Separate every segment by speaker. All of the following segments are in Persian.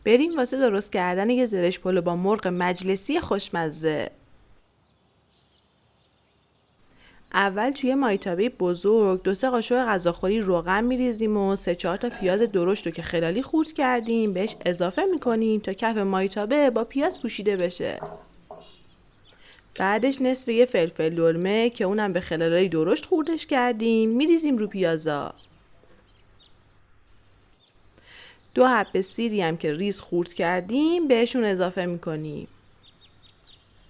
Speaker 1: بریم واسه درست کردن یه زرشک پلو با مرغ مجلسی خوشمزه. اول توی مایتابه بزرگ 2-3 قاشق غذاخوری روغن میریزیم و 3-4 تا پیاز درشت رو که خلالی خورد کردیم بهش اضافه میکنیم تا کف مایتابه با پیاز پوشیده بشه. بعدش نصف یه فلفل دلمه که اونم به خلالای درشت خوردش کردیم میریزیم رو پیازا. 2 حبه سیری هم که ریز خورد کردیم بهشون اضافه میکنیم.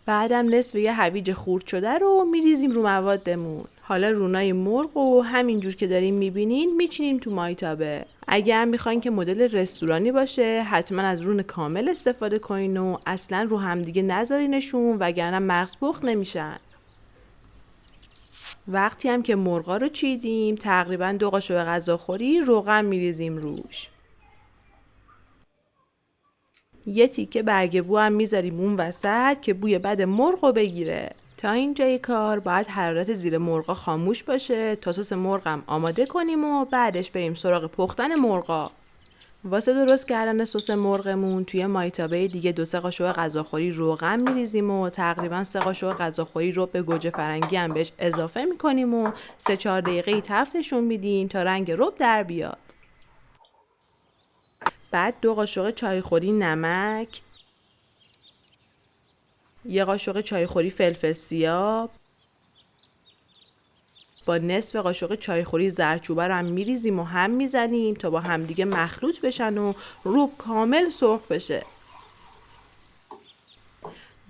Speaker 1: بعدم نصف یه هویج خورد شده رو میریزیم رو موادمون. حالا رونای مرغ و همینجور که داریم میبینین میچینیم تو مایتابه. اگه هم میخواین که مدل رستورانی باشه حتما از رون کامل استفاده کنین و اصلا رو همدیگه نذارینشون وگرنه مغز پخت نمیشن. وقتی هم که مرغا رو چیدیم تقریبا 2 قاشق غذاخوری روغن میریزیم روش. یه تیکه برگ بو هم میذاریم اون وسط که بوی بد مرغ رو بگیره. تا اینجای کار باید حرارت زیر مرغا خاموش باشه تا سس مرغم آماده کنیم و بعدش بریم سراغ پختن مرغا. واسه درست کردن سس مرغمون توی مایتابه دیگه 2-3 قاشق غذاخوری روغن میریزیم و تقریبا 3 قاشق غذاخوری رو به گوجه فرنگی هم بهش اضافه میکنیم و 3-4 دقیقه تفتشون میدیم تا رنگ رب در بیاد. بعد 2 قاشق چایخوری نمک، 1 قاشق چایخوری فلفل سیاه با نصف قاشق چایخوری زردچوبه رو هم میریزیم و هم میزنیم تا با همدیگه مخلوط بشن و رب کامل سرخ بشه.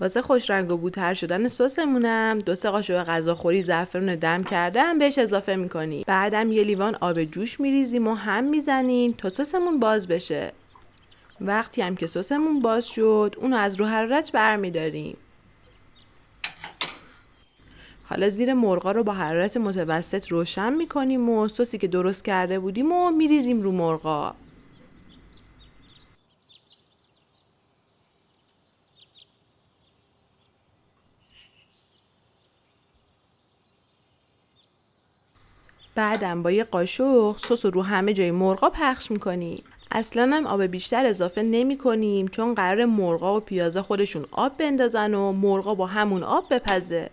Speaker 1: واسه خوش رنگ و بوتر شدن سسمونم 2-3 قاشق غذاخوری زعفرون دم کرده هم بهش اضافه میکنیم. بعدم یه لیوان آب جوش میریزیم و هم میزنیم تا سسمون باز بشه. وقتی هم که سسمون باز شد اونو از رو حرارت برمیداریم. حالا زیر مرغا رو با حرارت متوسط روشن میکنیم و سسی که درست کرده بودیم و میریزیم رو مرغا. بعدم با یه قاشق سس رو همه جای مرغا پخش میکنیم. اصلا هم آب بیشتر اضافه نمی کنیم چون قرار مرغا و پیازا خودشون آب بندازن و مرغا با همون آب بپزه.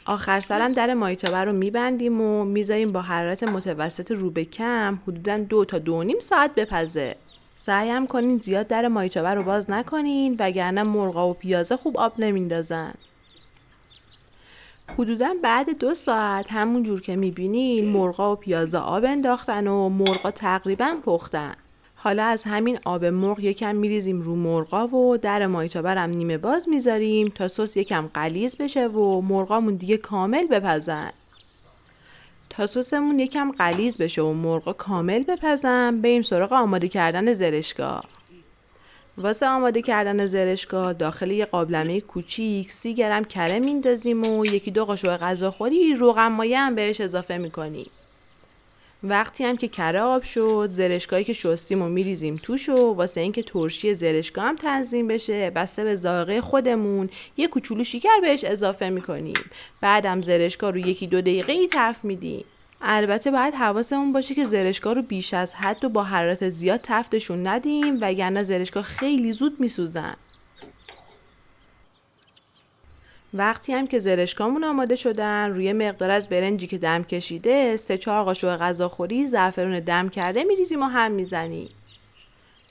Speaker 1: آخر سرم در مایتابه رو میبندیم و میذاریم با حرارت متوسط رو به کم حدوداً 2 تا 2.5 ساعت بپزه. سعی هم کنین زیاد در مایتابه رو باز نکنین وگرنه مرغا و پیازا خوب آب نمیندازن. حدوداً بعد 2 ساعت همون جور که میبینین مرغا و پیازا آب انداختن و مرغا تقریباً پختن. حالا از همین آب مرغ یکم میریزیم رو مرغا و در مایتابه هم نیمه باز میذاریم تا سس یکم غلیظ بشه و مرغامون دیگه کامل بپزن. تا سسمون یکم غلیظ بشه و مرغا کامل بپزن بریم سراغ آماده کردن زرشکا. واسه آماده کردن زرشکا داخل یه قابلمه کوچیک 30 گرم کره میندازیم و 1-2 قاشق غذاخوری روغن مایه هم بهش اضافه میکنیم. وقتی هم که کره آب شد زرشکایی که شستیم و میریزیم توش و واسه اینکه ترشی زرشکا هم تنظیم بشه بسته به ذائقه خودمون یه کوچولو شکر بهش اضافه میکنیم. بعدم زرشکا رو 1-2 دقیقه تفت میدیم. البته باید حواسمون باشه که زرشکا رو بیش از حد و با حرارت زیاد تفتشون ندیم وگرنه زرشکا خیلی زود میسوزن. وقتی هم که زرشکامون آماده شدن روی مقدار از برنجی که دم کشیده 3-4 قاشق غذاخوری زعفرون دم کرده میریزیم و هم میزنیم.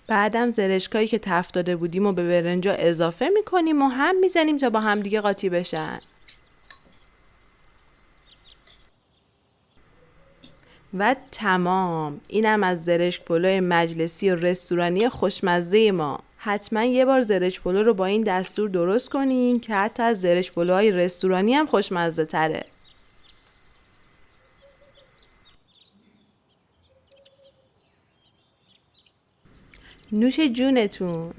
Speaker 1: بعدم زرشکایی که تفت داده بودیم و به برنجا اضافه میکنیم و هم میزنیم تا با هم دیگه قاطی بشن. و تمام. اینم از زرشک پلو مجلسی و رستورانی خوشمزه ما. حتما یه بار زرشک پلو رو با این دستور درست کنین که حتی از زرشک پلوهای رستورانی هم خوشمزه تره. نوش جونتون.